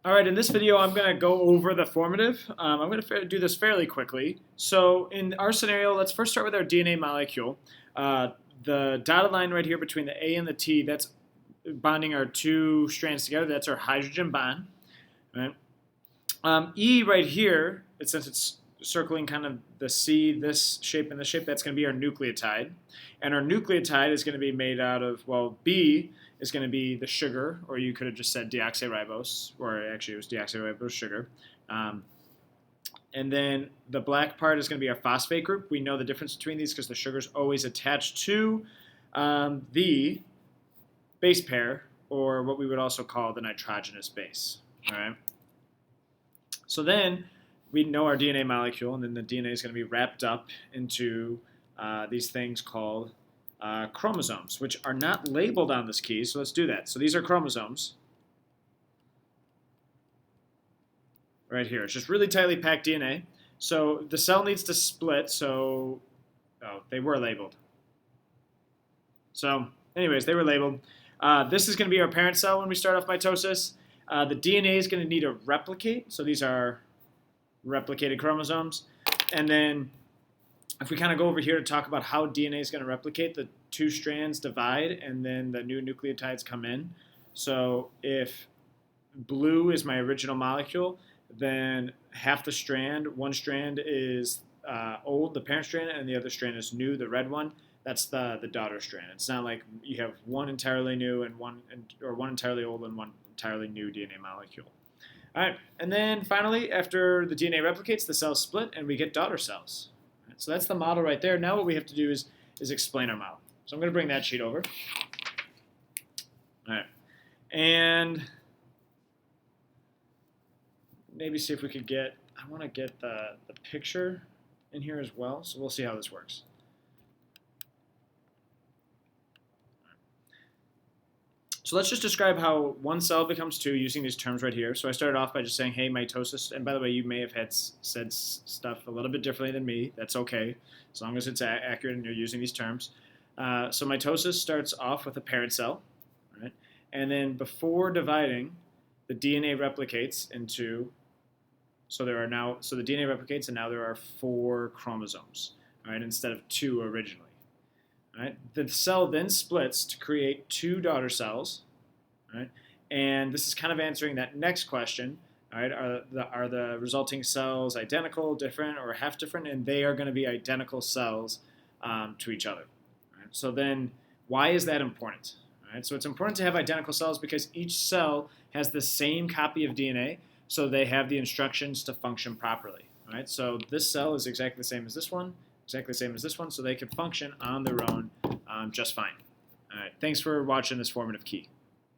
All right, in this video, I'm going to go over the formative. I'm going to do this fairly quickly. So in our scenario, let's first start with our DNA molecule. The dotted line right here between the A and the T, that's bonding our two strands together. That's our hydrogen bond. Right? E right here, since it's circling kind of the C, this shape, and this shape, that's going to be our nucleotide. And our nucleotide is going to be made out of, well, B is going to be the sugar, or you could have just said deoxyribose, or actually it was deoxyribose sugar. And then the black part is going to be our phosphate group. We know the difference between these because the sugar is always attached to the base pair, or what we would also call the nitrogenous base. All right. So then we know our DNA molecule, and then the DNA is going to be wrapped up into these things called chromosomes, which are not labeled on this key, so let's do that. So these are chromosomes right here. It's just really tightly packed DNA. So the cell needs to split, so they were labeled. So anyways, they were labeled. This is going to be our parent cell when we start off mitosis. The DNA is going to need to replicate, so these are replicated chromosomes. And then if we kind of go over here to talk about how DNA is going to replicate, the two strands divide and then the new nucleotides come in. So if blue is my original molecule, then half the strand, one strand is old, the parent strand, and the other strand is new, the red one. That's the daughter strand. It's not like you have one entirely new and one entirely old and one entirely new DNA molecule. All right, and then finally, after the DNA replicates, the cells split and we get daughter cells. Right, so that's the model right there. Now what we have to do is explain our model. So I'm going to bring that sheet over. All right, and maybe see if we could get, I want to get the picture in here as well, so we'll see how this works. So let's just describe how one cell becomes two using these terms right here. So I started off by just saying, hey, mitosis. And by the way, you may have said stuff a little bit differently than me. That's okay, as long as it's accurate and you're using these terms. So mitosis starts off with a parent cell, right? And then before dividing, the DNA replicates into, so the DNA replicates and now there are 4 chromosomes, right, instead of 2 originally. Right? The cell then splits to create 2 daughter cells, right? And this is kind of answering that next question. Right? Are the resulting cells identical, different, or half different? And they are going to be identical cells to each other. Right? So then, why is that important? Right? So it's important to have identical cells because each cell has the same copy of DNA, so they have the instructions to function properly. Right? So this cell is exactly the same as this one. Exactly the same as this one, so they can function on their own just fine. All right, thanks for watching this formative key.